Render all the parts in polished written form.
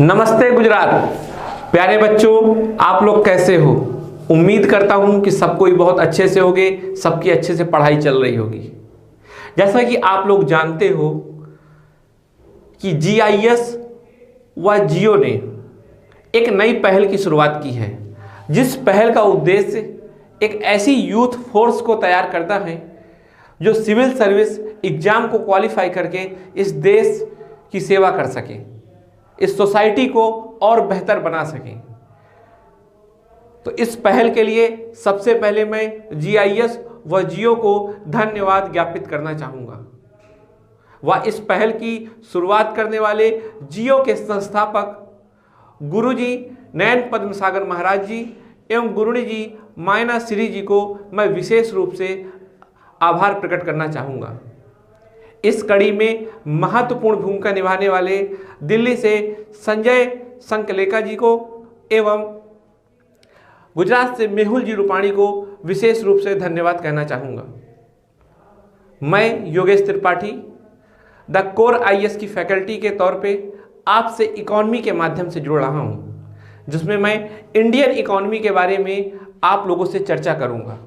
नमस्ते गुजरात। प्यारे बच्चों, आप लोग कैसे हो? उम्मीद करता हूं कि सब कोई बहुत अच्छे से होगे, सबकी अच्छे से पढ़ाई चल रही होगी। जैसा कि आप लोग जानते हो कि जीआईएस व जियो ने एक नई पहल की शुरुआत की है, जिस पहल का उद्देश्य एक ऐसी यूथ फोर्स को तैयार करना है जो सिविल सर्विस एग्जाम को क्वालिफाई करके इस देश की सेवा कर सके, इस सोसाइटी को और बेहतर बना सके। तो इस पहल के लिए सबसे पहले मैं जीआईएस व जियो को धन्यवाद ज्ञापित करना चाहूँगा। वह इस पहल की शुरुआत करने वाले जियो के संस्थापक गुरुजी नयन पद्मसागर महाराज जी एवं गुरुणी जी मायना श्री जी को मैं विशेष रूप से आभार प्रकट करना चाहूँगा। इस कड़ी में महत्वपूर्ण भूमिका निभाने वाले दिल्ली से संजय संकलेका जी को एवं गुजरात से मेहुल जी रूपाणी को विशेष रूप से धन्यवाद कहना चाहूँगा। मैं Yogesh Tripathi the core IAS की फैकल्टी के तौर पे आपसे इकॉनमी के माध्यम से जुड़ रहा हूँ, जिसमें मैं इंडियन इकॉनमी के बारे में आप लोगों से चर्चा करूँगा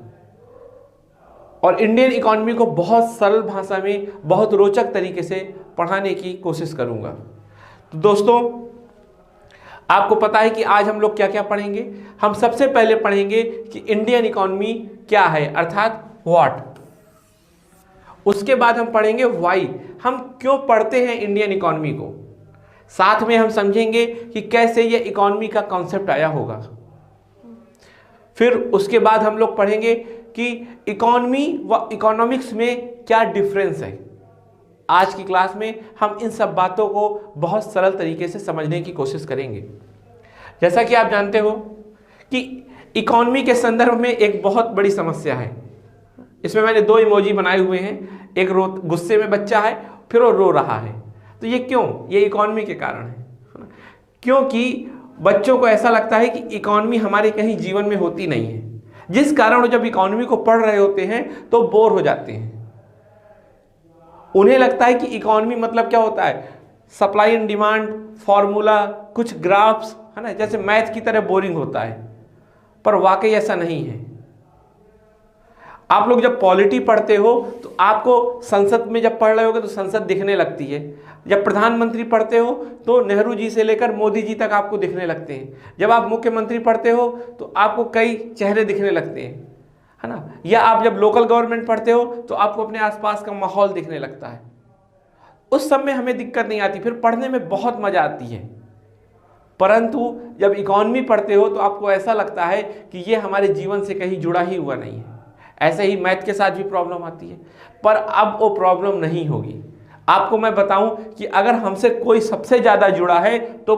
और इंडियन इकॉनमी को बहुत सरल भाषा में बहुत रोचक तरीके से पढ़ाने की कोशिश करूँगा। तो दोस्तों, आपको पता है कि आज हम लोग क्या क्या पढ़ेंगे। हम सबसे पहले पढ़ेंगे कि इंडियन इकॉनमी क्या है, अर्थात व्हाट। उसके बाद हम पढ़ेंगे व्हाई, हम क्यों पढ़ते हैं इंडियन इकॉनमी को। साथ में हम समझेंगे कि कैसे ये इकॉनमी का कॉन्सेप्ट आया होगा। फिर उसके बाद हम लोग पढ़ेंगे कि इकॉनमी व इकोनॉमिक्स में क्या डिफरेंस है। आज की क्लास में हम इन सब बातों को बहुत सरल तरीके से समझने की कोशिश करेंगे। जैसा कि आप जानते हो कि इकॉनमी के संदर्भ में एक बहुत बड़ी समस्या है। इसमें मैंने दो इमोजी बनाए हुए हैं, एक गुस्से में बच्चा है, फिर वो रो रहा है। तो ये क्यों? ये इकॉनमी के कारण है। क्योंकि बच्चों को ऐसा लगता है कि इकॉनमी हमारे कहीं जीवन में होती नहीं है, जिस कारण वो जब इकॉनमी को पढ़ रहे होते हैं तो बोर हो जाते हैं। उन्हें लगता है कि इकॉनमी मतलब क्या होता है, सप्लाई एंड डिमांड, फॉर्मूला, कुछ ग्राफ्स, है ना, जैसे मैथ की तरह बोरिंग होता है। पर वाकई ऐसा नहीं है। आप लोग जब पॉलिटी पढ़ते हो तो आपको संसद में जब पढ़ रहे होगे तो संसद दिखने लगती है। जब प्रधानमंत्री पढ़ते हो तो नेहरू जी से लेकर मोदी जी तक आपको दिखने लगते हैं। जब आप मुख्यमंत्री पढ़ते हो तो आपको कई चेहरे दिखने लगते हैं, है ना। या आप जब लोकल गवर्नमेंट पढ़ते हो तो आपको अपने आसपास का माहौल दिखने लगता है। उस सब में हमें दिक्कत नहीं आती, फिर पढ़ने में बहुत मजा आती है। परंतु जब इकॉनमी पढ़ते हो तो आपको ऐसा लगता है कि ये हमारे जीवन से कहीं जुड़ा ही हुआ नहीं है। ऐसे ही मैथ के साथ भी प्रॉब्लम आती है, पर अब वो प्रॉब्लम नहीं होगी। आपको मैं बताऊं कि अगर हमसे कोई सबसे ज़्यादा जुड़ा है तो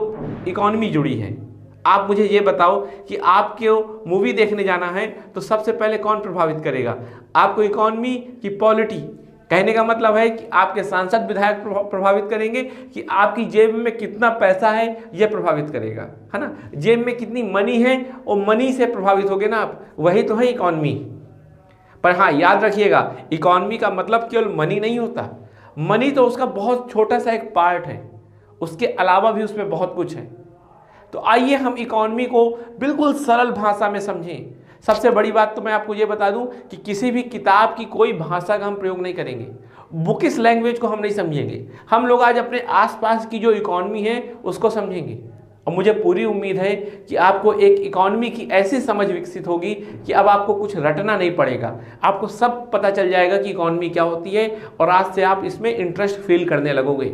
इकॉनमी जुड़ी है। आप मुझे ये बताओ कि आपको मूवी देखने जाना है तो सबसे पहले कौन प्रभावित करेगा? आपको इकॉनमी की पॉलिटी? कहने का मतलब है कि आपके सांसद विधायक प्रभावित करेंगे कि आपकी जेब में कितना पैसा है, यह प्रभावित करेगा, है ना। जेब में कितनी मनी है, और मनी से प्रभावित होगे ना आप, वही तो है इकॉनमी। पर हाँ, याद रखिएगा, इकॉनमी का मतलब केवल मनी नहीं होता। मनी तो उसका बहुत छोटा सा एक पार्ट है, उसके अलावा भी उसमें बहुत कुछ है। तो आइए हम इकॉनमी को बिल्कुल सरल भाषा में समझें। सबसे बड़ी बात तो मैं आपको ये बता दूं कि किसी भी किताब की कोई भाषा का हम प्रयोग नहीं करेंगे, बुकिश लैंग्वेज को हम नहीं समझेंगे। हम लोग आज अपने आसपास की जो इकॉनमी है उसको समझेंगे। और मुझे पूरी उम्मीद है कि आपको एक इकॉनमी की ऐसी समझ विकसित होगी कि अब आपको कुछ रटना नहीं पड़ेगा। आपको सब पता चल जाएगा कि इकॉनमी क्या होती है, और आज से आप इसमें इंटरेस्ट फील करने लगोगे।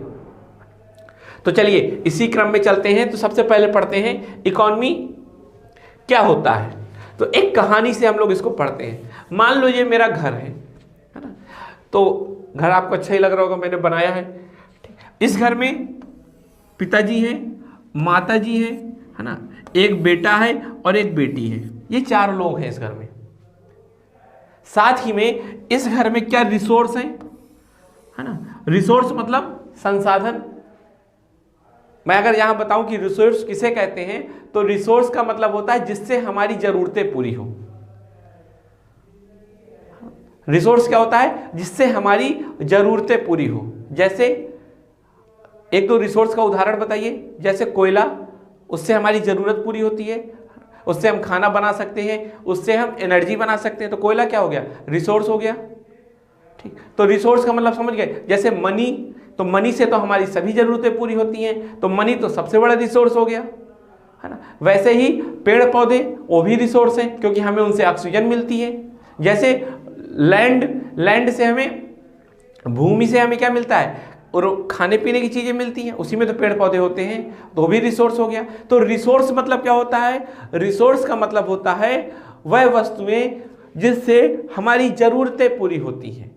तो चलिए इसी क्रम में चलते हैं। तो सबसे पहले पढ़ते हैं इकॉनमी क्या होता है। तो एक कहानी से हम लोग इसको पढ़ते हैं। मान लो ये मेरा घर है ना। तो घर आपको अच्छा ही लग रहा होगा, मैंने बनाया है। इस घर में पिताजी हैं, माता जी है ना, एक बेटा है और एक बेटी है। ये 4 लोग हैं इस घर में। साथ ही में इस घर में क्या रिसोर्स है ना। रिसोर्स मतलब संसाधन। मैं अगर यहां बताऊं कि रिसोर्स किसे कहते हैं, तो रिसोर्स का मतलब होता है जिससे हमारी जरूरतें पूरी हो। रिसोर्स क्या होता है? जिससे हमारी जरूरतें पूरी हो। जैसे एक दो रिसोर्स का उदाहरण बताइए। जैसे कोयला, उससे हमारी ज़रूरत पूरी होती है, उससे हम खाना बना सकते हैं, उससे हम एनर्जी बना सकते हैं। तो कोयला क्या हो गया? रिसोर्स हो गया। ठीक, तो रिसोर्स का मतलब समझ गए। जैसे मनी, तो मनी से तो हमारी सभी ज़रूरतें पूरी होती हैं, तो मनी तो सबसे बड़ा रिसोर्स हो गया, है ना। वैसे ही पेड़ पौधे, वो भी रिसोर्स हैं, क्योंकि हमें उनसे ऑक्सीजन मिलती है। जैसे लैंड से हमें, भूमि से हमें क्या मिलता है? और खाने पीने की चीज़ें मिलती हैं, उसी में तो पेड़ पौधे होते हैं, तो भी रिसोर्स हो गया। तो रिसोर्स मतलब क्या होता है? रिसोर्स का मतलब होता है वह वस्तुएं जिससे हमारी ज़रूरतें पूरी होती हैं।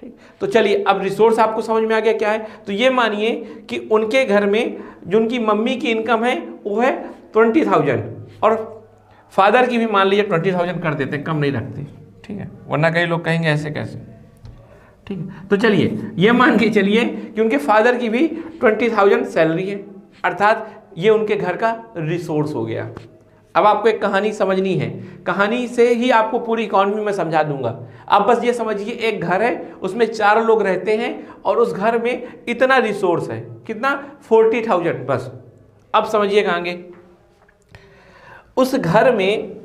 ठीक, तो चलिए अब रिसोर्स आपको समझ में आ गया क्या है। तो ये मानिए कि उनके घर में जो उनकी मम्मी की इनकम है वो है 20,000, और फादर की भी मान लीजिए 20,000 कर देते, कम नहीं रखते। ठीक है, वरना कई लोग कहेंगे ऐसे कैसे। ठीक है, तो चलिए ये मान के चलिए कि उनके फादर की भी 20,000 सैलरी है, अर्थात ये उनके घर का रिसोर्स हो गया। अब आपको एक कहानी समझनी है, कहानी से ही आपको पूरी इकॉनमी में समझा दूंगा। आप बस ये समझिए, एक घर है, उसमें 4 लोग रहते हैं, और उस घर में इतना रिसोर्स है, कितना? 40,000 बस। अब समझिएगा आगे, उस घर में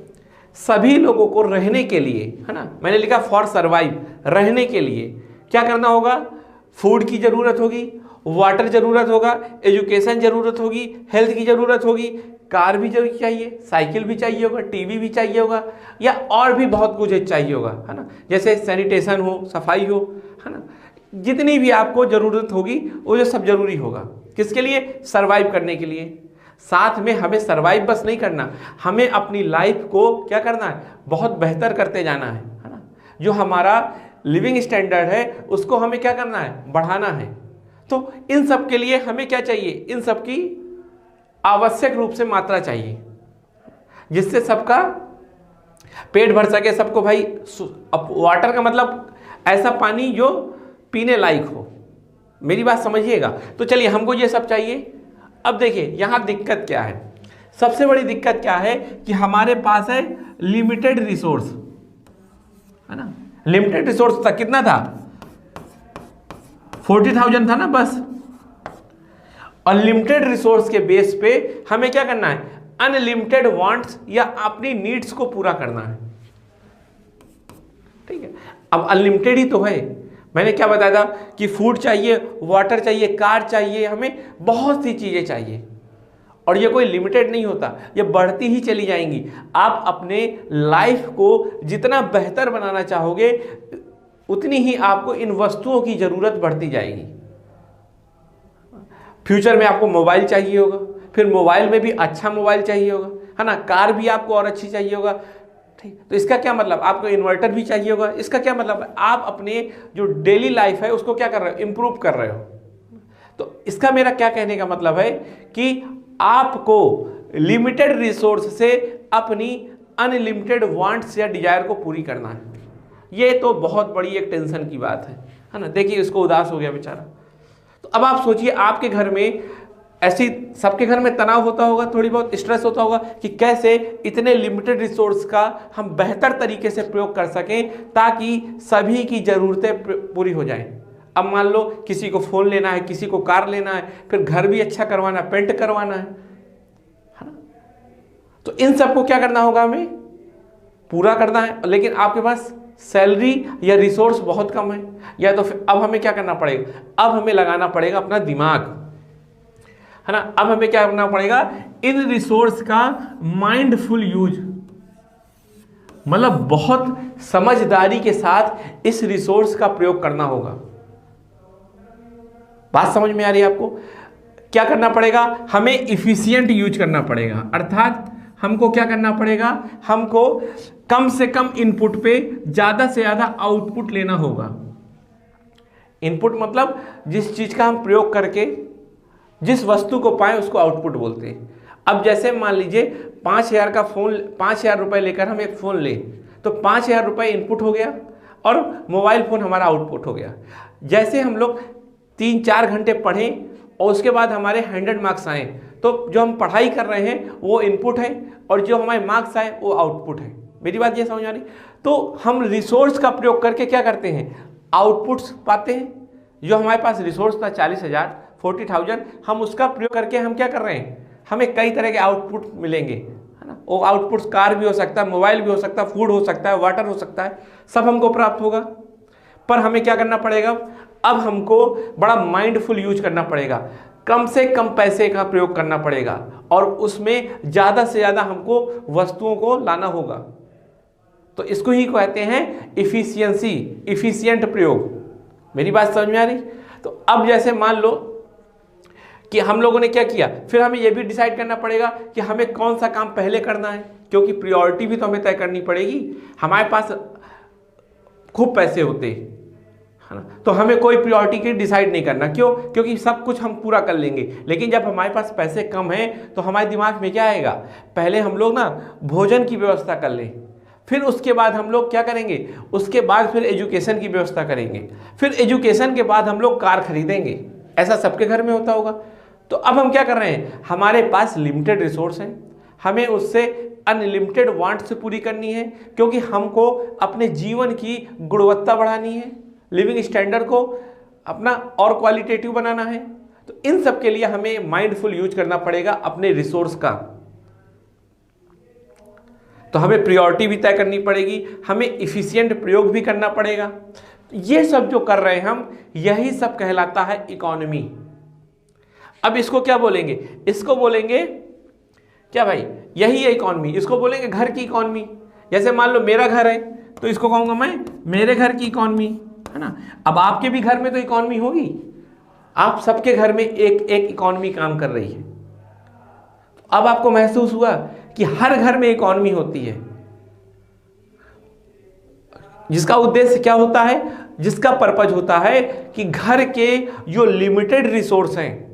सभी लोगों को रहने के लिए, है ना, मैंने लिखा फॉर सर्वाइव, रहने के लिए क्या करना होगा? फूड की जरूरत होगी, वाटर जरूरत होगा, एजुकेशन जरूरत होगी, हेल्थ की जरूरत होगी, कार भी जरूर चाहिए, साइकिल भी चाहिए होगा, टीवी भी चाहिए होगा, या और भी बहुत कुछ चाहिए होगा, है ना। जैसे सैनिटेशन हो, सफाई हो, है ना, जितनी भी आपको जरूरत होगी वो जो सब जरूरी होगा। किसके लिए? सर्वाइव करने के लिए। साथ में हमें सर्वाइव बस नहीं करना, हमें अपनी लाइफ को क्या करना है? बहुत बेहतर करते जाना है ना। जो हमारा लिविंग स्टैंडर्ड है उसको हमें क्या करना है? बढ़ाना है। तो इन सब के लिए हमें क्या चाहिए? इन सब की आवश्यक रूप से मात्रा चाहिए, जिससे सबका पेट भर सके, सबको भाई। वाटर का मतलब ऐसा पानी जो पीने लायक हो, मेरी बात समझिएगा। तो चलिए, हमको ये सब चाहिए। अब देखिए यहां दिक्कत क्या है, सबसे बड़ी दिक्कत क्या है कि हमारे पास है लिमिटेड रिसोर्स, है ना। लिमिटेड रिसोर्स था, कितना था? 40,000 था ना, बस। अनलिमिटेड रिसोर्स के बेस पे हमें क्या करना है? अनलिमिटेड वांट्स या अपनी नीड्स को पूरा करना है। ठीक है, अब अनलिमिटेड ही तो है। मैंने क्या बताया था कि फूड चाहिए, वाटर चाहिए, कार चाहिए, हमें बहुत सी चीजें चाहिए, और ये कोई लिमिटेड नहीं होता, ये बढ़ती ही चली जाएंगी। आप अपने लाइफ को जितना बेहतर बनाना चाहोगे उतनी ही आपको इन वस्तुओं की जरूरत बढ़ती जाएगी। फ्यूचर में आपको मोबाइल चाहिए होगा, फिर मोबाइल में भी अच्छा मोबाइल चाहिए होगा, है ना। कार भी आपको और अच्छी चाहिए होगा। ठीक, तो इसका क्या मतलब? आपको इन्वर्टर भी चाहिए होगा। इसका क्या मतलब? आप अपने जो डेली लाइफ है उसको क्या कर रहे हो? इंप्रूव कर रहे हो। तो इसका मेरा क्या कहने का मतलब है कि आपको लिमिटेड रिसोर्स से अपनी अनलिमिटेड वांट्स या डिजायर को पूरी करना है। ये तो बहुत बड़ी एक टेंशन की बात है ना। देखिए इसको उदास हो गया बेचारा। तो अब आप सोचिए, आपके घर में ऐसी, सबके घर में तनाव होता होगा, थोड़ी बहुत स्ट्रेस होता होगा कि कैसे इतने लिमिटेड रिसोर्स का हम बेहतर तरीके से प्रयोग कर सकें ताकि सभी की ज़रूरतें पूरी हो जाएं। अब मान लो किसी को फ़ोन लेना है, किसी को कार लेना है, फिर घर भी अच्छा करवाना है, पेंट करवाना है ना। तो इन सबको क्या करना होगा? हमें पूरा करना है, लेकिन आपके पास सैलरी या रिसोर्स बहुत कम है, या तो फिर अब हमें क्या करना पड़ेगा? अब हमें लगाना पड़ेगा अपना दिमाग, है ना। अब हमें क्या करना पड़ेगा? इन रिसोर्स का माइंडफुल यूज, मतलब बहुत समझदारी के साथ इस रिसोर्स का प्रयोग करना होगा। बात समझ में आ रही है आपको? क्या करना पड़ेगा? हमें इफिशिएंट यूज करना पड़ेगा, अर्थात हमको क्या करना पड़ेगा? हमको कम से कम इनपुट पे ज्यादा से ज्यादा आउटपुट लेना होगा। इनपुट मतलब जिस चीज का हम प्रयोग करके जिस वस्तु को पाए उसको आउटपुट बोलते हैं। अब जैसे मान लीजिए 5,000 का फोन, 5,000 रुपए लेकर हम एक फोन ले, तो 5,000 रुपए इनपुट हो गया और मोबाइल फोन हमारा आउटपुट हो गया। जैसे हम लोग 3-4 घंटे पढ़ें और उसके बाद हमारे 100 मार्क्स आए, तो जो हम पढ़ाई कर रहे हैं वो इनपुट है और जो हमारे मार्क्स आए वो आउटपुट है। मेरी बात ये समझ आ रही? तो हम रिसोर्स का प्रयोग करके क्या करते हैं? आउटपुट्स पाते हैं, जो हमारे पास रिसोर्स था 40,000, 40,000, हम उसका प्रयोग करके हम क्या कर रहे हैं, हमें कई तरह के आउटपुट मिलेंगे, है ना। वो आउटपुट्स कार भी हो सकता है, मोबाइल भी हो सकता है, फूड हो सकता है, वाटर हो सकता है, सब हमको प्राप्त होगा। पर हमें क्या करना पड़ेगा, अब हमको बड़ा माइंडफुल यूज करना पड़ेगा, कम से कम पैसे का प्रयोग करना पड़ेगा और उसमें ज़्यादा से ज़्यादा हमको वस्तुओं को लाना होगा। तो इसको ही कहते हैं इफिशियंसी, इफिशिएंट प्रयोग। मेरी बात समझ में आ रही? तो अब जैसे मान लो कि हम लोगों ने क्या किया, फिर हमें यह भी डिसाइड करना पड़ेगा कि हमें कौन सा काम पहले करना है, क्योंकि प्रायोरिटी भी तो हमें तय करनी पड़ेगी। हमारे पास खूब पैसे होते, है ना, तो हमें कोई प्रायोरिटी की डिसाइड नहीं करना। क्यों? क्योंकि सब कुछ हम पूरा कर लेंगे। लेकिन जब हमारे पास पैसे कम हैं तो हमारे दिमाग में क्या आएगा, पहले हम लोग ना भोजन की व्यवस्था कर लें, फिर उसके बाद हम लोग क्या करेंगे, उसके बाद फिर एजुकेशन की व्यवस्था करेंगे, फिर एजुकेशन के बाद हम लोग कार खरीदेंगे। ऐसा सबके घर में होता होगा। तो अब हम क्या कर रहे हैं, हमारे पास लिमिटेड रिसोर्स हैं, हमें उससे अनलिमिटेड वांट से पूरी करनी है, क्योंकि हमको अपने जीवन की गुणवत्ता बढ़ानी है, लिविंग स्टैंडर्ड को अपना और क्वालिटेटिव बनाना है। तो इन सब के लिए हमें माइंडफुल यूज करना पड़ेगा अपने रिसोर्स का। तो हमें प्रायोरिटी भी तय करनी पड़ेगी, हमें इफिशिएंट प्रयोग भी करना पड़ेगा। ये सब जो कर रहे हैं हम, यही सब कहलाता है इकोनॉमी। अब इसको क्या बोलेंगे, इसको बोलेंगे क्या भाई, यही है इकोनॉमी। इसको बोलेंगे घर की इकोनॉमी। जैसे मान लो मेरा घर है तो इसको कहूंगा मैं मेरे घर की इकोनॉमी, है ना। अब आपके भी घर में तो इकोनॉमी होगी, आप सबके घर में एक एक इकोनॉमी काम कर रही है। अब आपको महसूस हुआ कि हर घर में इकोनॉमी होती है, जिसका उद्देश्य क्या होता है, जिसका पर्पज होता है कि घर के जो लिमिटेड रिसोर्स हैं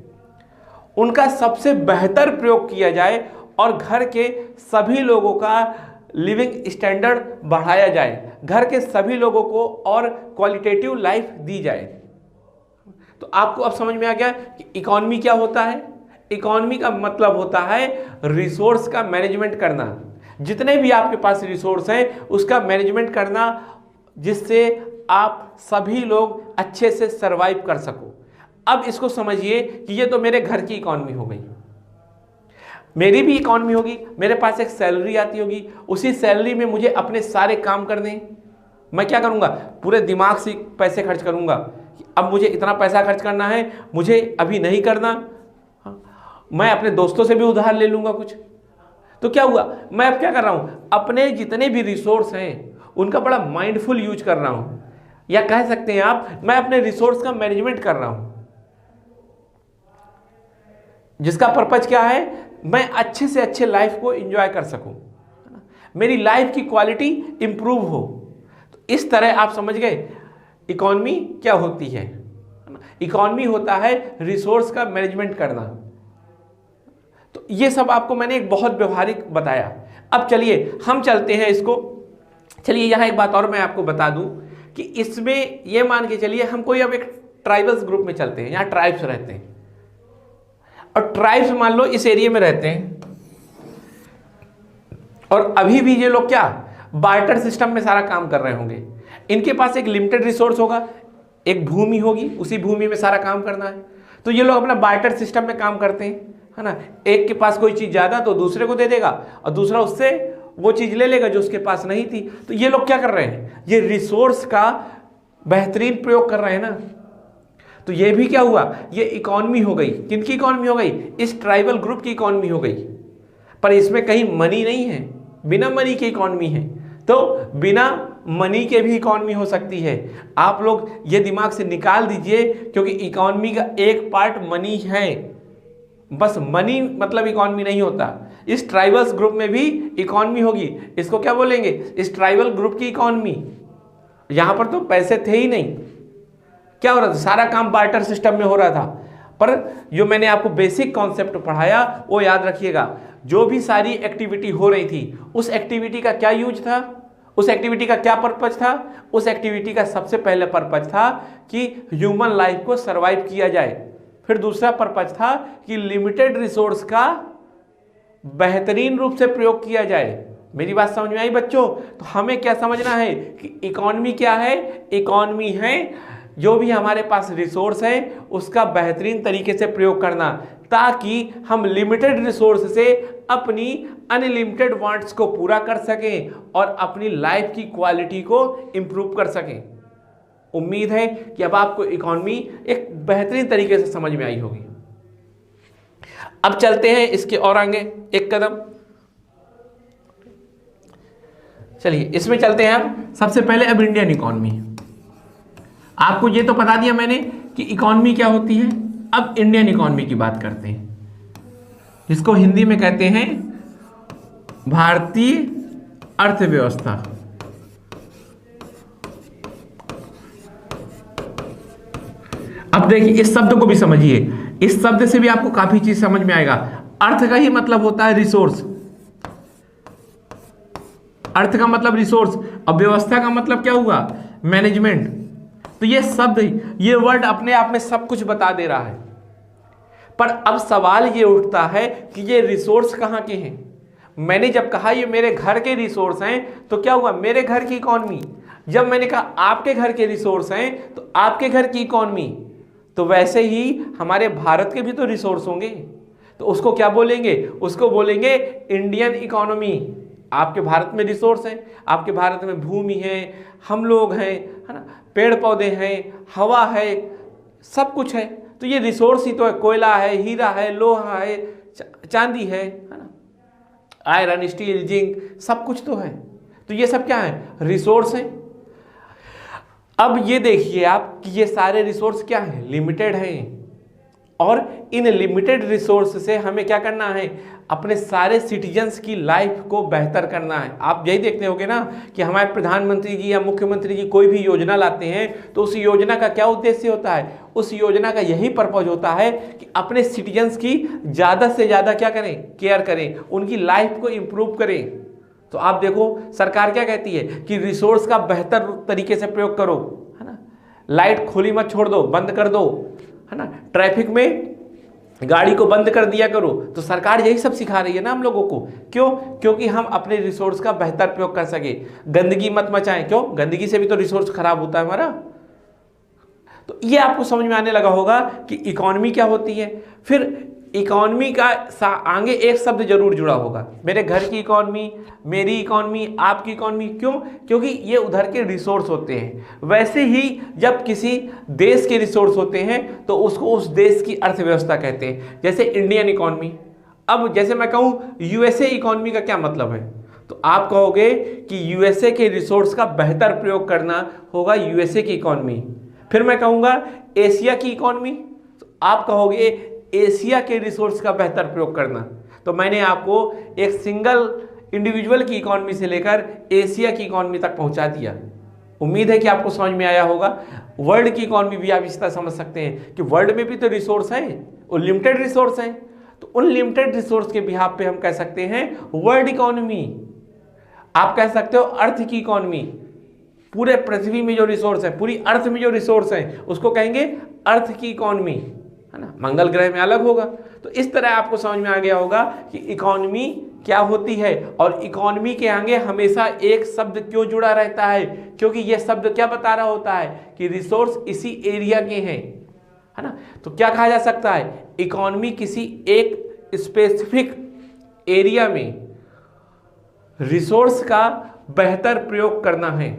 उनका सबसे बेहतर प्रयोग किया जाए और घर के सभी लोगों का लिविंग स्टैंडर्ड बढ़ाया जाए, घर के सभी लोगों को और क्वालिटेटिव लाइफ दी जाए। तो आपको अब समझ में आ गया कि इकोनॉमी क्या होता है। इकोनॉमी का मतलब होता है रिसोर्स का मैनेजमेंट करना, जितने भी आपके पास रिसोर्स हैं उसका मैनेजमेंट करना, जिससे आप सभी लोग अच्छे से सरवाइव कर सको। अब इसको समझिए कि ये तो मेरे घर की इकोनॉमी हो गई, मेरी भी इकोनॉमी होगी। मेरे पास एक सैलरी आती होगी, उसी सैलरी में मुझे अपने सारे काम करने हैं। मैं क्या करूंगा, पूरे दिमाग से पैसे खर्च करूंगा। अब मुझे इतना पैसा खर्च करना है, मुझे अभी नहीं करना, मैं अपने दोस्तों से भी उधार ले लूंगा कुछ। तो क्या हुआ, मैं अब क्या कर रहा हूं, अपने जितने भी रिसोर्स हैं उनका बड़ा माइंडफुल यूज कर रहा हूं, या कह सकते हैं आप, मैं अपने रिसोर्स का मैनेजमेंट कर रहा हूं, जिसका पर्पज क्या है, मैं अच्छे से अच्छे लाइफ को एंजॉय कर सकूं, मेरी लाइफ की क्वालिटी इंप्रूव हो। तो इस तरह आप समझ गए इकोनॉमी क्या होती है। इकोनॉमी होता है रिसोर्स का मैनेजमेंट करना। तो ये सब आपको मैंने एक बहुत व्यवहारिक बताया। अब चलिए हम चलते हैं इसको। चलिए यहां एक बात और मैं आपको बता दूं कि इसमें ये मान के चलिए हम कोई अब एक ट्राइबल्स ग्रुप में चलते हैं, यहां ट्राइब्स रहते हैं, और ट्राइब्स मान लो इस एरिया में रहते हैं, और अभी भी ये लोग क्या बार्टर सिस्टम में सारा काम कर रहे होंगे। इनके पास एक लिमिटेड रिसोर्स होगा, एक भूमि होगी, उसी भूमि में सारा काम करना है। तो ये लोग अपना बार्टर सिस्टम में काम करते हैं, है ना। एक के पास कोई चीज ज्यादा तो दूसरे को दे देगा, और दूसरा उससे वो चीज ले लेगा जो उसके पास नहीं थी। तो ये लोग क्या कर रहे हैं, ये रिसोर्स का बेहतरीन प्रयोग कर रहे हैं ना। तो ये भी क्या हुआ, ये इकोनॉमी हो गई। किनकी इकोनॉमी हो गई, इस ट्राइबल ग्रुप की इकोनॉमी हो गई। पर इसमें कहीं मनी नहीं है, बिना मनी की इकोनॉमी है। तो बिना मनी के भी इकोनॉमी हो सकती है। आप लोग ये दिमाग से निकाल दीजिए, क्योंकि इकोनॉमी का एक पार्ट मनी है। बस मनी मतलब इकोनॉमी नहीं होता। इस ट्राइबल्स ग्रुप में भी इकोनॉमी होगी। इसको क्या बोलेंगे, इस ट्राइबल ग्रुप की इकोनॉमी। यहां पर तो पैसे थे ही नहीं, क्या हो रहा था, सारा काम बार्टर सिस्टम में हो रहा था। पर जो मैंने आपको बेसिक कॉन्सेप्ट पढ़ाया वो याद रखिएगा। जो भी सारी एक्टिविटी हो रही थी, उस एक्टिविटी का क्या यूज था, उस एक्टिविटी का क्या पर्पज था। उस एक्टिविटी का सबसे पहले पर्पज था कि ह्यूमन लाइफ को सरवाइव किया जाए। फिर दूसरा पर्पज था कि लिमिटेड रिसोर्स का बेहतरीन रूप से प्रयोग किया जाए। मेरी बात समझ में आई बच्चों। तो हमें क्या समझना है कि इकोनॉमी क्या है, इकोनॉमी है जो भी हमारे पास रिसोर्स है उसका बेहतरीन तरीके से प्रयोग करना, ताकि हम लिमिटेड रिसोर्स से अपनी अनलिमिटेड वांट्स को पूरा कर सकें और अपनी लाइफ की क्वालिटी को इंप्रूव कर सकें। उम्मीद है कि अब आपको इकोनॉमी एक बेहतरीन तरीके से समझ में आई होगी। अब चलते हैं इसके और आगे एक कदम। चलिए इसमें चलते हैं हम। सबसे पहले अब इंडियन इकोनॉमी, आपको ये तो बता दिया मैंने कि इकोनॉमी क्या होती है। अब इंडियन इकोनॉमी की बात करते हैं, जिसको हिंदी में कहते हैं भारतीय अर्थव्यवस्था। अब देखिए इस शब्द को भी समझिए, इस शब्द से भी आपको काफी चीज समझ में आएगा। अर्थ का ही मतलब होता है रिसोर्स, अर्थ का मतलब रिसोर्स, और व्यवस्था का मतलब क्या हुआ, मैनेजमेंट। तो ये शब्द, ये वर्ड अपने आप में सब कुछ बता दे रहा है। पर अब सवाल ये उठता है कि ये रिसोर्स कहाँ के हैं। मैंने जब कहा ये मेरे घर के रिसोर्स हैं, तो क्या हुआ, मेरे घर की इकोनॉमी। जब मैंने कहा आपके घर के रिसोर्स हैं, तो आपके घर की इकोनॉमी। तो वैसे ही हमारे भारत के भी तो रिसोर्स होंगे, तो उसको क्या बोलेंगे, उसको बोलेंगे इंडियन इकोनॉमी। आपके भारत में रिसोर्स हैं, आपके भारत में भूमि है, हम लोग हैं, है ना, पेड़ पौधे हैं, हवा है, सब कुछ है। तो ये रिसोर्स ही तो है, कोयला है, हीरा है, लोहा है, चांदी है ना, आयरन, स्टील, जिंक, सब कुछ तो है। तो ये सब क्या है, रिसोर्स हैं। अब ये देखिए आप कि ये सारे रिसोर्स क्या हैं, लिमिटेड हैं। और इन लिमिटेड रिसोर्स से हमें क्या करना है, अपने सारे सिटीजन्स की लाइफ को बेहतर करना है। आप यही देखते होगे ना कि हमारे प्रधानमंत्री जी या मुख्यमंत्री जी कोई भी योजना लाते हैं, तो उस योजना का क्या उद्देश्य होता है, उस योजना का यही पर्पज होता है कि अपने सिटीजन्स की ज़्यादा से ज़्यादा क्या करें, केयर करें, उनकी लाइफ को इम्प्रूव करें। तो आप देखो सरकार क्या कहती है कि रिसोर्स का बेहतर तरीके से प्रयोग करो, है ना, लाइट खुली मत छोड़ दो, बंद कर दो, है ना, ट्रैफिक में गाड़ी को बंद कर दिया करो। तो सरकार यही सब सिखा रही है ना हम लोगों को। क्यों, क्योंकि हम अपने रिसोर्स का बेहतर प्रयोग कर सके। गंदगी मत मचाएं, क्यों, गंदगी से भी तो रिसोर्स खराब होता है हमारा। तो ये आपको समझ में आने लगा होगा कि इकोनॉमी क्या होती है। फिर इकोनॉमी का आगे एक शब्द जरूर जुड़ा होगा, मेरे घर की इकोनॉमी, मेरी इकोनॉमी, आपकी इकोनॉमी। क्यों, क्योंकि ये उधर के रिसोर्स होते हैं। वैसे ही जब किसी देश के रिसोर्स होते हैं तो उसको उस देश की अर्थव्यवस्था कहते हैं। जैसे इंडियन इकोनॉमी। अब जैसे मैं कहूँ यूएसए इकोनॉमी का क्या मतलब है, तो आप कहोगे कि यूएसए के रिसोर्स का बेहतर प्रयोग करना होगा यूएसए की इकोनॉमी। फिर मैं कहूँगा एशिया की इकोनॉमी, तो आप कहोगे एशिया के रिसोर्स का बेहतर प्रयोग करना। तो मैंने आपको एक सिंगल इंडिविजुअल की इकोनॉमी से लेकर एशिया की इकोनॉमी तक पहुंचा दिया। उम्मीद है कि आपको समझ में आया होगा। वर्ल्ड की इकोनॉमी भी आप इस तरह समझ सकते हैं कि वर्ल्ड में भी तो रिसोर्स हैं, वो लिमिटेड रिसोर्स हैं। तो उन लिमिटेड रिसोर्स के बिहाफ पे हम कह सकते हैं वर्ल्ड इकोनॉमी। आप कह सकते हो अर्थ की इकोनॉमी। पूरे पृथ्वी में जो रिसोर्स है, पूरी अर्थ में जो रिसोर्स है, उसको कहेंगे अर्थ की इकोनॉमी, है ना। मंगल ग्रह में अलग होगा। तो इस तरह आपको समझ में आ गया होगा कि इकोनॉमी क्या होती है। और इकोनॉमी के आगे हमेशा एक शब्द क्यों जुड़ा रहता है, क्योंकि यह शब्द क्या बता रहा होता है कि रिसोर्स इसी एरिया के हैं, है ना। तो क्या कहा जा सकता है, इकोनॉमी किसी एक स्पेसिफिक एरिया में रिसोर्स का बेहतर प्रयोग करना है।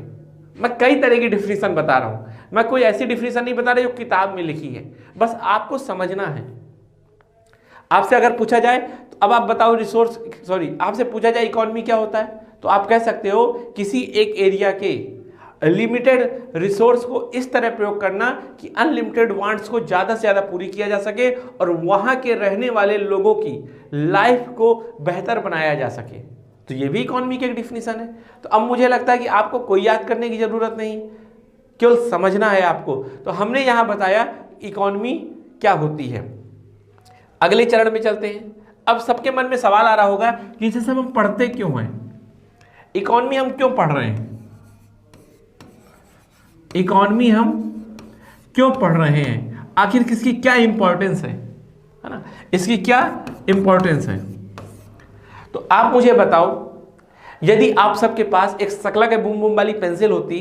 मैं कई तरह की डिफिनीशन बता रहा हूं, मैं कोई ऐसी डिफिनीशन नहीं बता रहा जो किताब में लिखी है, बस आपको समझना है। आपसे अगर पूछा जाए तो अब आप बताओ रिसोर्स, आपसे पूछा जाए इकोनॉमी क्या होता है, तो आप कह सकते हो किसी एक एरिया के लिमिटेड रिसोर्स को इस तरह प्रयोग करना कि अनलिमिटेड वांट्स को ज़्यादा से ज़्यादा पूरी किया जा सके और वहाँ के रहने वाले लोगों की लाइफ को बेहतर बनाया जा सके। तो ये भी इकोनॉमी की एक डिफिनीशन है। तो अब मुझे लगता है कि आपको कोई याद करने की ज़रूरत नहीं, केवल समझना है आपको। तो हमने यहाँ बताया इकोनॉमी क्या होती है। अगले चरण में चलते हैं। अब सबके मन में सवाल आ रहा होगा कि इसे सब हम पढ़ते क्यों हैं, इकोनॉमी हम क्यों पढ़ रहे हैं, इकोनॉमी हम क्यों पढ़ रहे हैं, आखिर किसकी क्या इंपॉर्टेंस है ना, इसकी क्या इंपॉर्टेंस है। तो आप मुझे बताओ, यदि आप सबके पास एक शकला के बूम बूम वाली पेंसिल होती,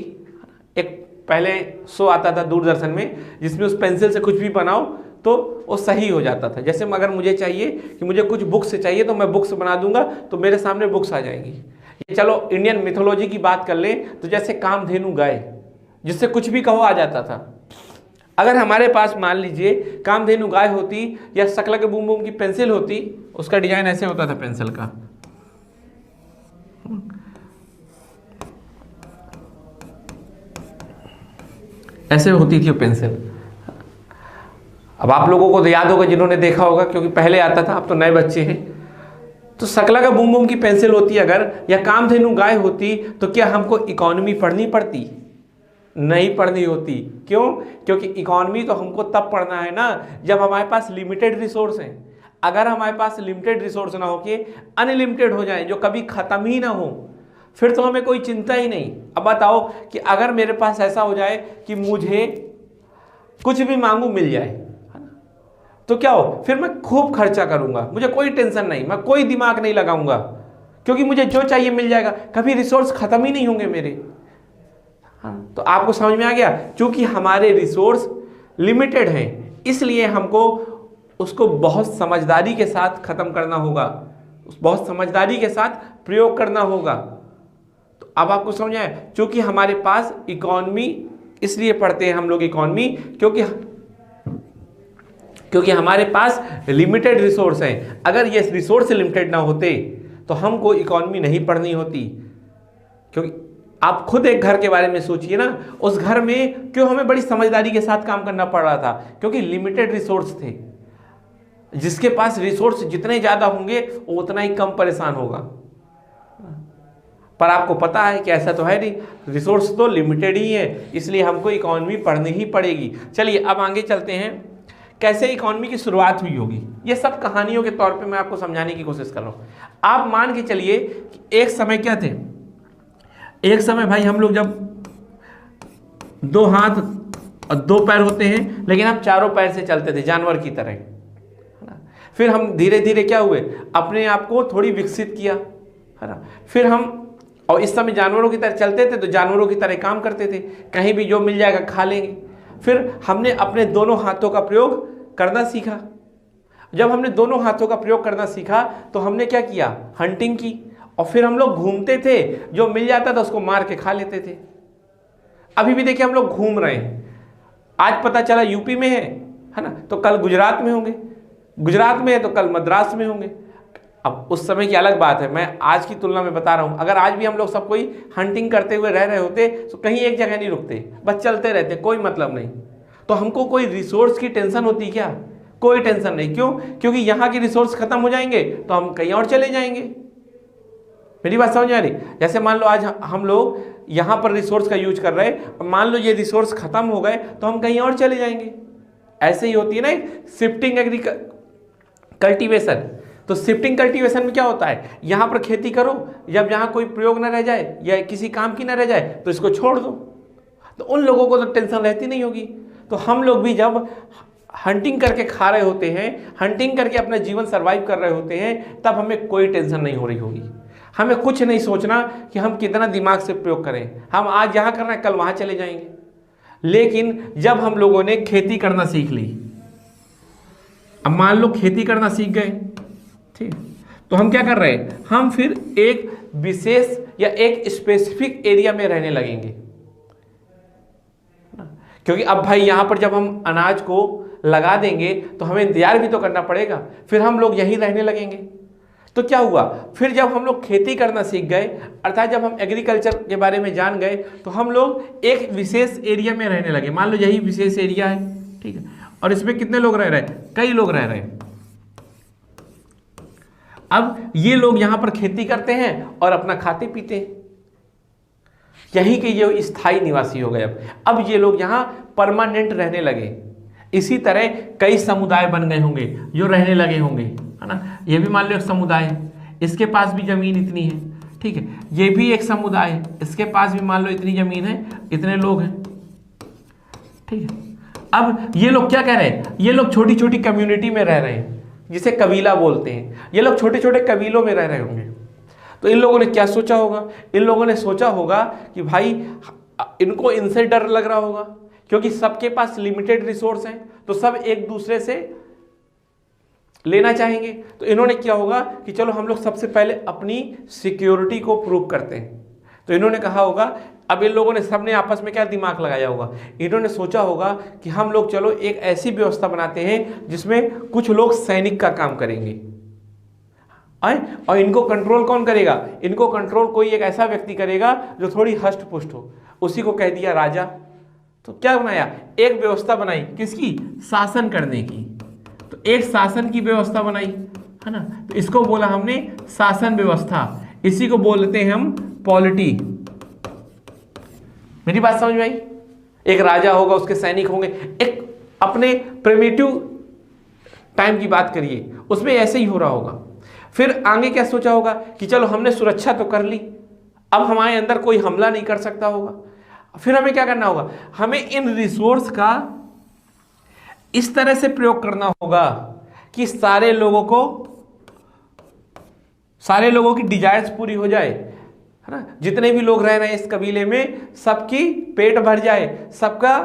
एक पहले शो आता था दूरदर्शन में, जिसमें उस पेंसिल से कुछ भी बनाओ तो वो सही हो जाता था। जैसे अगर मुझे चाहिए कि मुझे कुछ बुक्स चाहिए तो मैं बुक्स बना दूंगा तो मेरे सामने बुक्स आ जाएंगी। ये चलो इंडियन मिथोलॉजी की बात कर ले तो जैसे कामधेनु गाय, जिससे कुछ भी कहो आ जाता था। अगर हमारे पास मान लीजिए कामधेनु गाय होती या शकला के बूम बूम की पेंसिल होती, उसका डिजाइन ऐसे होता था पेंसिल का, ऐसे होती थी वो पेंसिल। अब आप लोगों को तो याद होगा जिन्होंने देखा होगा, क्योंकि पहले आता था, अब तो नए बच्चे हैं। तो शकला का बूम बूम की पेंसिल होती अगर, या कामधेनु गाय होती, तो क्या हमको इकोनॉमी पढ़नी पड़ती? नहीं पढ़नी होती। क्यों? क्योंकि इकोनॉमी तो हमको तब पढ़ना है ना जब हमारे पास लिमिटेड रिसोर्स हैं। अगर हमारे पास लिमिटेड रिसोर्स ना हो के अनलिमिटेड हो जाए, जो कभी खत्म ही ना हो, फिर तो हमें कोई चिंता ही नहीं। अब बताओ कि अगर मेरे पास ऐसा हो जाए कि मुझे कुछ भी मांगू मिल जाए, तो क्या हो, फिर मैं खूब खर्चा करूंगा, मुझे कोई टेंशन नहीं, मैं कोई दिमाग नहीं लगाऊंगा, क्योंकि मुझे जो चाहिए मिल जाएगा, कभी रिसोर्स खत्म ही नहीं होंगे मेरे। तो आपको समझ में आ गया? क्योंकि हमारे रिसोर्स लिमिटेड हैं, इसलिए हमको उसको बहुत समझदारी के साथ खत्म करना होगा, बहुत समझदारी के साथ प्रयोग करना होगा। तो अब आपको समझ आया? क्योंकि हमारे पास इकोनॉमी, इसलिए पढ़ते हैं हम लोग इकोनॉमी, क्योंकि हमारे पास लिमिटेड रिसोर्स हैं। अगर ये रिसोर्स लिमिटेड ना होते तो हमको इकोनॉमी नहीं पढ़नी होती। क्योंकि आप खुद एक घर के बारे में सोचिए ना, उस घर में क्यों हमें बड़ी समझदारी के साथ काम करना पड़ रहा था? क्योंकि लिमिटेड रिसोर्स थे। जिसके पास रिसोर्स जितने ज्यादा होंगे वो उतना ही कम परेशान होगा। पर आपको पता है कि ऐसा तो है नहीं, रिसोर्स तो लिमिटेड ही है, इसलिए हमको इकोनॉमी पढ़नी ही पड़ेगी। चलिए अब आगे चलते हैं, कैसे इकोनॉमी की शुरुआत हुई होगी। ये सब कहानियों के तौर पे मैं आपको समझाने की कोशिश कर रहा हूँ। आप मान के चलिए कि एक समय क्या थे, एक समय भाई हम लोग जब दो हाथ और दो पैर होते हैं, लेकिन हम चारों पैर से चलते थे जानवर की तरह, है ना। फिर हम धीरे धीरे क्या हुए, अपने आप को थोड़ी विकसित किया, है ना। फिर हम, और इस समय जानवरों की तरह चलते थे तो जानवरों की तरह काम करते थे, कहीं भी जो मिल जाएगा खा लेंगे। फिर हमने अपने दोनों हाथों का प्रयोग करना सीखा। जब हमने दोनों हाथों का प्रयोग करना सीखा तो हमने क्या किया, हंटिंग की। और फिर हम लोग घूमते थे, जो मिल जाता था उसको मार के खा लेते थे। अभी भी देखिए हम लोग घूम रहे हैं, आज पता चला यूपी में है ना, तो कल गुजरात में होंगे, गुजरात में है तो कल मद्रास में होंगे। अब उस समय की अलग बात है, मैं आज की तुलना में बता रहा हूं। अगर आज भी हम लोग सब कोई हंटिंग करते हुए रह रहे होते तो कहीं एक जगह नहीं रुकते, बस चलते रहते, कोई मतलब नहीं। तो हमको कोई रिसोर्स की टेंशन होती क्या? कोई टेंशन नहीं। क्यों? क्योंकि यहाँ के रिसोर्स खत्म हो जाएंगे तो हम कहीं और चले जाएंगे। मेरी बात समझ आ रही? जैसे मान लो आज हम लोग यहाँ पर रिसोर्स का यूज कर रहे हैं, मान लो ये रिसोर्स खत्म हो गए तो हम कहीं और चले जाएंगे। ऐसे ही होती है ना शिफ्टिंग कल्टीवेशन। तो शिफ्टिंग कल्टीवेशन में क्या होता है, यहाँ पर खेती करो, जब यहाँ कोई प्रयोग न रह जाए या किसी काम की न रह जाए तो इसको छोड़ दो। तो उन लोगों को तो टेंशन रहती नहीं होगी। तो हम लोग भी जब हंटिंग करके खा रहे होते हैं, हंटिंग करके अपना जीवन सर्वाइव कर रहे होते हैं, तब हमें कोई टेंशन नहीं हो रही होगी। हमें कुछ नहीं सोचना कि हम कितना दिमाग से प्रयोग करें, हम आज यहाँ कर रहे हैं कल वहाँ चले जाएंगे। लेकिन जब हम लोगों ने खेती करना सीख ली, अब मान लो खेती करना सीख गए, ठीक, तो हम क्या कर रहे हैं, हम फिर एक विशेष या एक स्पेसिफिक एरिया में रहने लगेंगे। क्योंकि अब भाई यहाँ पर जब हम अनाज को लगा देंगे तो हमें इंतजार भी तो करना पड़ेगा, फिर हम लोग यहीं रहने लगेंगे। तो क्या हुआ, फिर जब हम लोग खेती करना सीख गए, अर्थात जब हम एग्रीकल्चर के बारे में जान गए, तो हम लोग एक विशेष एरिया में रहने लगे। मान लो यही विशेष एरिया है, ठीक है, और इसमें कितने लोग रह रहे हैं, कई लोग रह रहे हैं। अब ये लोग यहाँ पर खेती करते हैं और अपना खाते पीते हैं, यहीं के ये स्थायी निवासी हो गए। अब ये लोग यहाँ परमानेंट रहने लगे। इसी तरह कई समुदाय बन गए होंगे जो रहने लगे होंगे, है ना। ये भी मान लो एक समुदाय है, इसके पास भी जमीन इतनी है, ठीक है, ये भी एक समुदाय है, इसके पास भी मान लो इतनी जमीन है, इतने लोग हैं, ठीक है। अब ये लोग क्या कह रहे हैं, ये लोग छोटी छोटी कम्युनिटी में रह रहे हैं, जिसे कबीला बोलते हैं। ये लोग छोटे छोटे कबीलों में रह रहे होंगे। तो इन लोगों ने क्या सोचा होगा, इन लोगों ने सोचा होगा कि भाई इनको इनसे डर लग रहा होगा क्योंकि सबके पास लिमिटेड रिसोर्स हैं, तो सब एक दूसरे से लेना चाहेंगे। तो इन्होंने क्या होगा कि चलो हम लोग सबसे पहले अपनी सिक्योरिटी को प्रूव करते हैं। तो इन्होंने कहा होगा, अब इन लोगों ने सबने आपस में क्या दिमाग लगाया होगा, इन्होंने सोचा होगा कि हम लोग चलो एक ऐसी व्यवस्था बनाते हैं जिसमें कुछ लोग सैनिक का काम करेंगे और इनको कंट्रोल कौन करेगा, इनको कंट्रोल कोई एक ऐसा व्यक्ति करेगा जो थोड़ी हष्ट पुष्ट हो, उसी को कह दिया राजा। तो क्या बनाया, एक व्यवस्था बनाई, किसकी, शासन करने की। तो एक शासन की व्यवस्था बनाई, है ना, तो इसको बोला हमने शासन व्यवस्था, इसी को बोलते हैं हम पॉलिटी। मेरी बात समझ में आई? एक राजा होगा, उसके सैनिक होंगे, एक अपने प्रिमिटिव टाइम की बात करिए, उसमें ऐसे ही हो रहा होगा। फिर आगे क्या सोचा होगा कि चलो हमने सुरक्षा तो कर ली, अब हमारे अंदर कोई हमला नहीं कर सकता होगा। फिर हमें क्या करना होगा, हमें इन रिसोर्स का इस तरह से प्रयोग करना होगा कि सारे लोगों की डिजायर्स पूरी हो जाए, है ना, जितने भी लोग रह रहे हैं इस कबीले में सबकी पेट भर जाए, सबका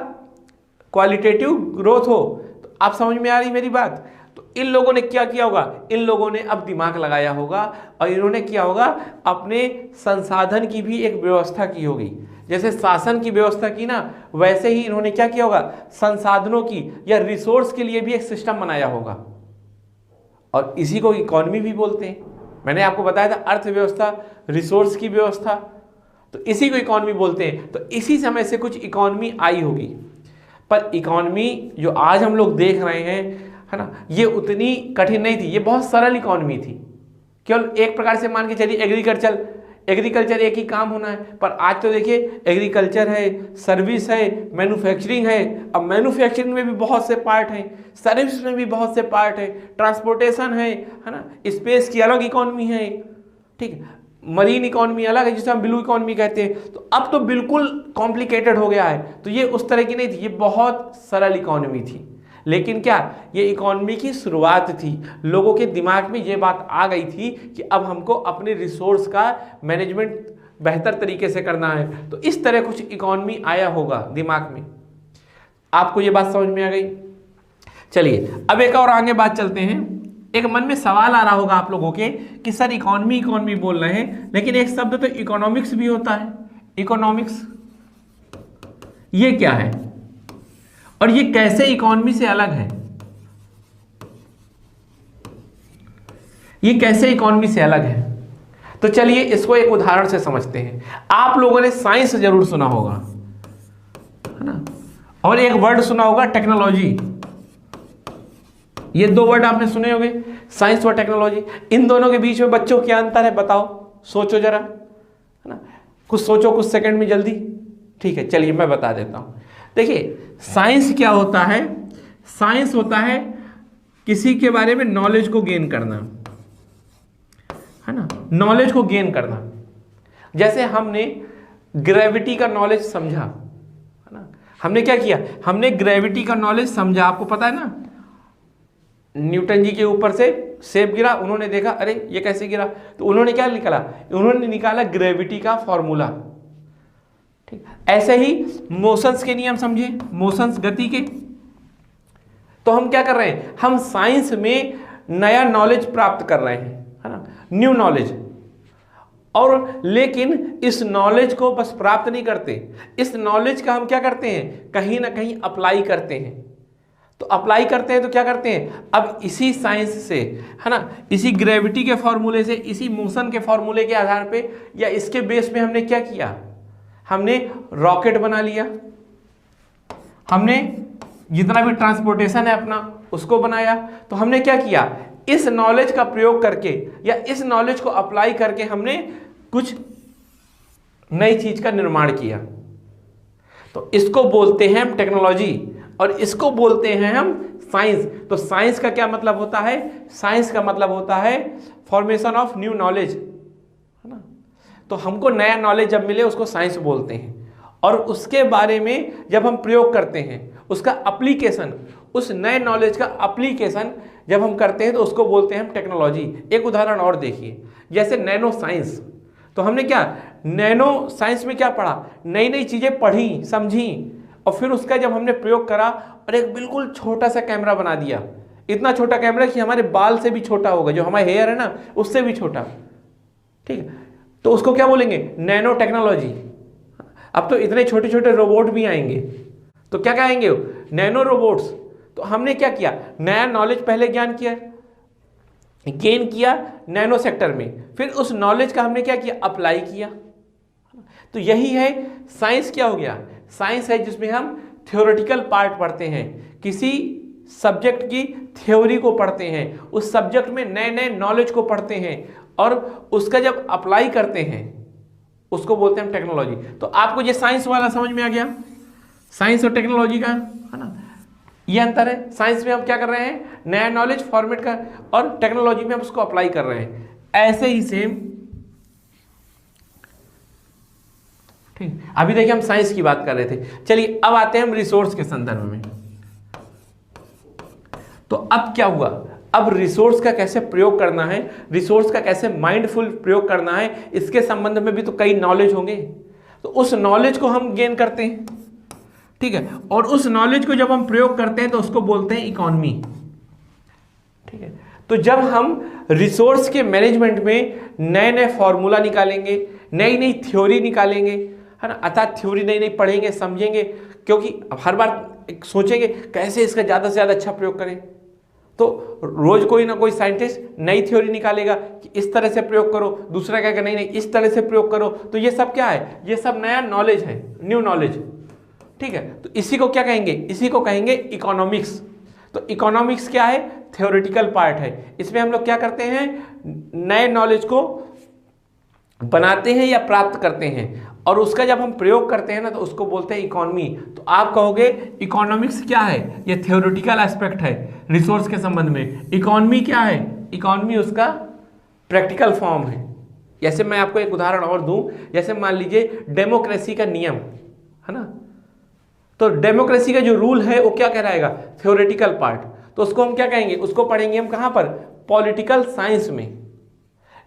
क्वालिटेटिव ग्रोथ हो। तो आप समझ में आ रही मेरी बात? तो इन लोगों ने क्या किया होगा, इन लोगों ने अब दिमाग लगाया होगा और इन्होंने किया होगा अपने संसाधन की भी एक व्यवस्था की होगी। जैसे शासन की व्यवस्था की ना, वैसे ही इन्होंने क्या किया होगा, संसाधनों की या रिसोर्स के लिए भी एक सिस्टम बनाया होगा। और इसी को इकोनॉमी भी बोलते हैं। मैंने आपको बताया था अर्थव्यवस्था, रिसोर्स की व्यवस्था, तो इसी को इकोनॉमी बोलते हैं। तो इसी समय से कुछ इकोनॉमी आई होगी, पर इकोनॉमी जो आज हम लोग देख रहे हैं, है ना, ये उतनी कठिन नहीं थी, ये बहुत सरल इकोनॉमी थी। केवल एक प्रकार से मान के चलिए एग्रीकल्चर एक ही काम होना है, पर आज तो देखिए एग्रीकल्चर है, सर्विस है, मैन्युफैक्चरिंग है। अब मैन्युफैक्चरिंग में भी बहुत से पार्ट हैं, सर्विस में भी बहुत से पार्ट है, ट्रांसपोर्टेशन है ना, स्पेस की अलग इकोनॉमी है, ठीक है, मरीन इकोनॉमी अलग है जिसे हम ब्लू इकोनॉमी कहते हैं। तो अब तो बिल्कुल कॉम्प्लिकेटेड हो गया है। तो ये उस तरह की नहीं थी, ये बहुत सरल इकोनॉमी थी। लेकिन क्या, ये इकोनॉमी की शुरुआत थी, लोगों के दिमाग में ये बात आ गई थी कि अब हमको अपने रिसोर्स का मैनेजमेंट बेहतर तरीके से करना है। तो इस तरह कुछ इकोनॉमी आया होगा दिमाग में। आपको ये बात समझ में आ गई? चलिए अब एक और आगे बात चलते हैं। एक मन में सवाल आ रहा होगा आप लोगों के कि सर इकोनॉमी बोल रहे हैं, लेकिन एक शब्द तो इकोनॉमिक्स भी होता है। इकोनॉमिक्स ये क्या है और ये कैसे इकोनॉमी से अलग है? ये कैसे इकोनॉमी से अलग है? तो चलिए इसको एक उदाहरण से समझते हैं। आप लोगों ने साइंस जरूर सुना होगा, है ना, और एक वर्ड सुना होगा टेक्नोलॉजी। ये दो वर्ड आपने सुने होंगे, साइंस और टेक्नोलॉजी। इन दोनों के बीच में बच्चों क्या अंतर है बताओ, सोचो जरा, है ना, कुछ सोचो कुछ सेकंड में जल्दी। ठीक है, चलिए मैं बता देता हूं। देखिए साइंस क्या होता है, साइंस होता है किसी के बारे में नॉलेज को गेन करना, है ना, नॉलेज को गेन करना। जैसे हमने ग्रेविटी का नॉलेज समझा, है ना, हमने क्या किया, हमने ग्रेविटी का नॉलेज समझा। आपको पता है ना, न्यूटन जी के ऊपर से सेब गिरा, उन्होंने देखा अरे ये कैसे गिरा, तो उन्होंने क्या निकाला, उन्होंने निकाला ग्रेविटी का फॉर्मूला। ठीक, ऐसे ही मोशंस के नियम समझे, मोशंस गति के। तो हम क्या कर रहे हैं, हम साइंस में नया नॉलेज प्राप्त कर रहे हैं, है ना, न्यू नॉलेज। और लेकिन इस नॉलेज को बस प्राप्त नहीं करते, इस नॉलेज का हम क्या करते हैं, कहीं ना कहीं अप्लाई करते हैं। तो अप्लाई करते हैं तो क्या करते हैं, अब इसी साइंस से, है ना, इसी ग्रेविटी के फॉर्मूले से, इसी मोशन के फॉर्मूले के आधार पे या इसके बेस पे हमने क्या किया, हमने रॉकेट बना लिया, हमने जितना भी ट्रांसपोर्टेशन है अपना उसको बनाया। तो हमने क्या किया, इस नॉलेज का प्रयोग करके या इस नॉलेज को अप्लाई करके हमने कुछ नई चीज का निर्माण किया। तो इसको बोलते हैं हम टेक्नोलॉजी और इसको बोलते हैं हम साइंस। तो साइंस का क्या मतलब होता है, साइंस का मतलब होता है फॉर्मेशन ऑफ न्यू नॉलेज, है ना। तो हमको नया नॉलेज जब मिले उसको साइंस बोलते हैं, और उसके बारे में जब हम प्रयोग करते हैं, उसका एप्लीकेशन, उस नए नॉलेज का एप्लीकेशन जब हम करते हैं तो उसको बोलते हैं हम टेक्नोलॉजी। एक उदाहरण और देखिए, जैसे नैनो साइंस। तो हमने क्या नैनो साइंस में क्या पढ़ा, नई नई चीजें पढ़ी समझी, और फिर उसका जब हमने प्रयोग करा और एक बिल्कुल छोटा सा कैमरा बना दिया, इतना छोटा कैमरा कि हमारे बाल से भी छोटा होगा, जो हमारे हेयर है ना उससे भी छोटा, ठीक है, तो उसको क्या बोलेंगे, नैनो टेक्नोलॉजी। अब तो इतने छोटे छोटे रोबोट भी आएंगे, तो क्या कहेंगे, नैनो रोबोट्स। तो हमने क्या किया, नया नॉलेज पहले गेन किया नैनो सेक्टर में, फिर उस नॉलेज का हमने क्या किया, अप्लाई किया। तो यही है साइंस। क्या हो गया, साइंस है जिसमें हम थ्योरेटिकल पार्ट पढ़ते हैं, किसी सब्जेक्ट की थ्योरी को पढ़ते हैं, उस सब्जेक्ट में नए नए नॉलेज को पढ़ते हैं और उसका जब अप्लाई करते हैं उसको बोलते हैं टेक्नोलॉजी। तो आपको ये साइंस वाला समझ में आ गया, साइंस और टेक्नोलॉजी का, है ना, ये अंतर है। साइंस में हम क्या कर रहे हैं, नया नॉलेज फॉर्मेट का, और टेक्नोलॉजी में हम उसको अप्लाई कर रहे हैं। ऐसे ही सेम, ठीक। अभी देखिए हम साइंस की बात कर रहे थे, चलिए अब आते हैं हम रिसोर्स के संदर्भ में। तो अब क्या हुआ, अब रिसोर्स का कैसे प्रयोग करना है, रिसोर्स का कैसे माइंडफुल प्रयोग करना है, इसके संबंध में भी तो कई नॉलेज होंगे। तो उस नॉलेज को हम गेन करते हैं, ठीक है, और उस नॉलेज को जब हम प्रयोग करते हैं तो उसको बोलते हैं इकोनॉमी, ठीक है। तो जब हम रिसोर्स के मैनेजमेंट में नए नए फॉर्मूला निकालेंगे, नई नई थ्योरी निकालेंगे, है ना, अर्थात थ्योरी नई नई पढ़ेंगे समझेंगे, क्योंकि हर बार सोचेंगे कैसे इसका ज़्यादा से ज़्यादा अच्छा प्रयोग करें, तो रोज कोई ना कोई साइंटिस्ट नई थ्योरी निकालेगा कि इस तरह से प्रयोग करो, दूसरा कहेगा नहीं नहीं इस तरह से प्रयोग करो। तो ये सब क्या है, ये सब नया नॉलेज है, न्यू नॉलेज, ठीक है। तो इसी को क्या कहेंगे, इसी को कहेंगे इकोनॉमिक्स। तो इकोनॉमिक्स क्या है, थ्योरेटिकल पार्ट है। इसमें हम लोग क्या करते हैं, नए नॉलेज को बनाते हैं या प्राप्त करते हैं, और उसका जब हम प्रयोग करते हैं ना तो उसको बोलते हैं इकोनॉमी। तो आप कहोगे इकोनॉमिक्स क्या है, ये थ्योरेटिकल एस्पेक्ट है रिसोर्स के संबंध में। इकोनॉमी क्या है, इकोनॉमी उसका प्रैक्टिकल फॉर्म है। जैसे मैं आपको एक उदाहरण और दूं, जैसे मान लीजिए डेमोक्रेसी का नियम है ना, तो डेमोक्रेसी का जो रूल है वो क्या कहलाएगा, थ्योरेटिकल पार्ट। तो उसको हम क्या कहेंगे, उसको पढ़ेंगे हम कहाँ पर, पॉलिटिकल साइंस में।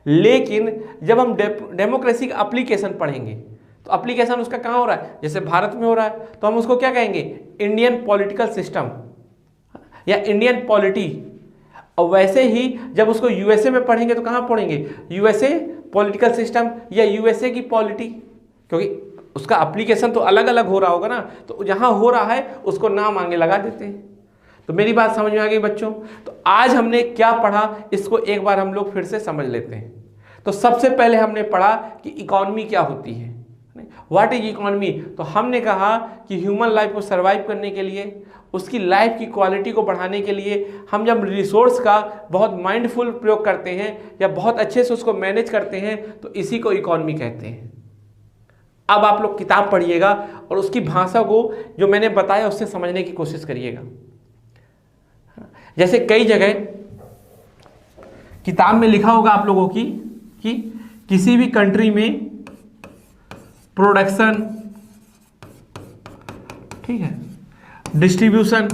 लेकिन जब हम डेमोक्रेसी का एप्लीकेशन पढ़ेंगे तो एप्लीकेशन उसका कहाँ हो रहा है, जैसे भारत में हो रहा है, तो हम उसको क्या कहेंगे, इंडियन पॉलिटिकल सिस्टम या इंडियन पॉलिटी। और वैसे ही जब उसको यूएसए में पढ़ेंगे तो कहाँ पढ़ेंगे, यूएसए पॉलिटिकल सिस्टम या यूएसए की पॉलिटी, क्योंकि उसका एप्लीकेशन तो अलग अलग हो रहा होगा ना, तो जहाँ हो रहा है उसको नाम आगे लगा देते हैं। तो मेरी बात समझ में आ गई बच्चों। तो आज हमने क्या पढ़ा, इसको एक बार हम लोग फिर से समझ लेते हैं। तो सबसे पहले हमने पढ़ा कि इकोनॉमी क्या होती है, व्हाट इज इकोनॉमी। तो हमने कहा कि ह्यूमन लाइफ को सर्वाइव करने के लिए, उसकी लाइफ की क्वालिटी को बढ़ाने के लिए हम जब रिसोर्स का बहुत माइंडफुल प्रयोग करते हैं या बहुत अच्छे से उसको मैनेज करते हैं तो इसी को इकोनॉमी कहते हैं। अब आप लोग किताब पढ़िएगा और उसकी भाषा को जो मैंने बताया उससे समझने की कोशिश करिएगा। जैसे कई जगह किताब में लिखा होगा आप लोगों की कि किसी भी कंट्री में प्रोडक्शन, ठीक है, डिस्ट्रीब्यूशन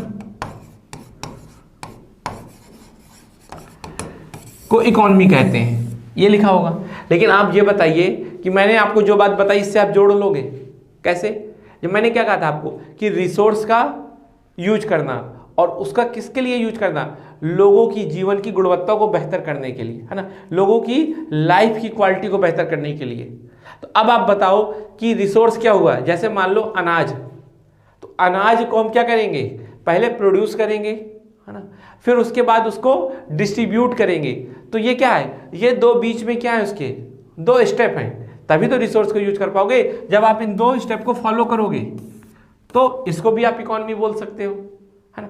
को इकोनॉमी कहते हैं, ये लिखा होगा। लेकिन आप ये बताइए कि मैंने आपको जो बात बताई इससे आप जोड़ लोगे कैसे। जब मैंने क्या कहा था आपको कि रिसोर्स का यूज करना, और उसका किसके लिए यूज करना, लोगों की जीवन की गुणवत्ता को बेहतर करने के लिए, है ना, लोगों की लाइफ की क्वालिटी को बेहतर करने के लिए। तो अब आप बताओ कि रिसोर्स क्या हुआ, जैसे मान लो अनाज, तो अनाज को हम क्या करेंगे, पहले प्रोड्यूस करेंगे, है ना, फिर उसके बाद उसको डिस्ट्रीब्यूट करेंगे। तो ये क्या है, ये दो बीच में क्या है, उसके दो स्टेप हैं, तभी तो रिसोर्स को यूज कर पाओगे। जब आप इन दो स्टेप को फॉलो करोगे तो इसको भी आप इकोनॉमी बोल सकते हो, है ना।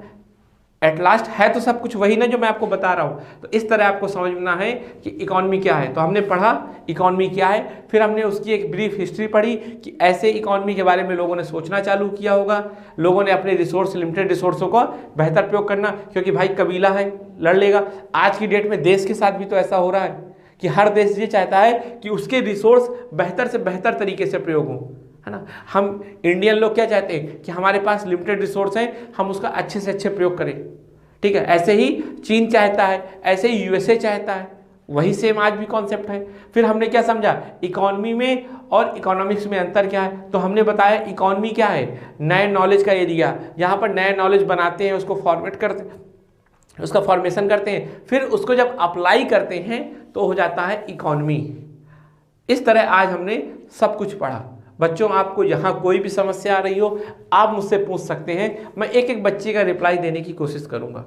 एट लास्ट है तो सब कुछ वही ना जो मैं आपको बता रहा हूं। तो इस तरह आपको समझना है कि इकोनॉमी क्या है। तो हमने पढ़ा इकोनॉमी क्या है, फिर हमने उसकी एक ब्रीफ हिस्ट्री पढ़ी कि ऐसे इकोनॉमी के बारे में लोगों ने सोचना चालू किया होगा, लोगों ने अपने रिसोर्स, लिमिटेड रिसोर्सों का बेहतर प्रयोग करना, क्योंकि भाई कबीला है लड़ लेगा। आज की डेट में देश के साथ भी तो ऐसा हो रहा है कि हर देश ये चाहता है कि उसके रिसोर्स बेहतर से बेहतर तरीके से प्रयोग हों, है ना। हम इंडियन लोग क्या चाहते हैं कि हमारे पास लिमिटेड रिसोर्स हैं, हम उसका अच्छे से अच्छे प्रयोग करें, ठीक है। ऐसे ही चीन चाहता है, ऐसे ही यूएसए चाहता है, वही सेम आज भी कॉन्सेप्ट है। फिर हमने क्या समझा, इकोनॉमी में और इकोनॉमिक्स में अंतर क्या है। तो हमने बताया इकोनॉमी क्या है, नए नॉलेज का एरिया, जहाँ पर नए नॉलेज बनाते हैं, उसको फॉर्मेट करते हैं, उसका फॉर्मेशन करते हैं, फिर उसको जब अप्लाई करते हैं तो हो जाता है इकोनॉमी। इस तरह आज हमने सब कुछ पढ़ा। बच्चों, आपको यहाँ कोई भी समस्या आ रही हो आप मुझसे पूछ सकते हैं, मैं एक एक बच्चे का रिप्लाई देने की कोशिश करूँगा,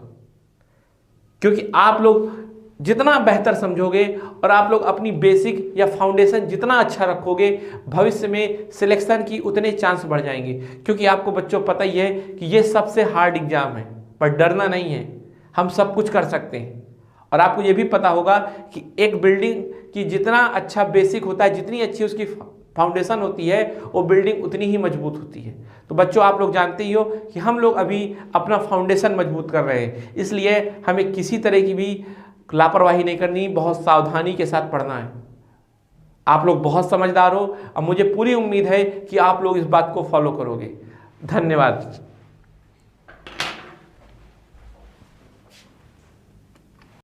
क्योंकि आप लोग जितना बेहतर समझोगे और आप लोग अपनी बेसिक या फाउंडेशन जितना अच्छा रखोगे, भविष्य में सिलेक्शन की उतने चांस बढ़ जाएंगे। क्योंकि आपको बच्चों पता ही है कि ये सबसे हार्ड एग्जाम है, पर डरना नहीं है, हम सब कुछ कर सकते हैं। और आपको ये भी पता होगा कि एक बिल्डिंग की जितना अच्छा बेसिक होता है, जितनी अच्छी उसकी फाउंडेशन होती है, वो बिल्डिंग उतनी ही मजबूत होती है। तो बच्चों, आप लोग जानते ही हो कि हम लोग अभी अपना फाउंडेशन मजबूत कर रहे हैं, इसलिए हमें किसी तरह की भी लापरवाही नहीं करनी, बहुत सावधानी के साथ पढ़ना है। आप लोग बहुत समझदार हो, अब मुझे पूरी उम्मीद है कि आप लोग इस बात को फॉलो करोगे। धन्यवाद।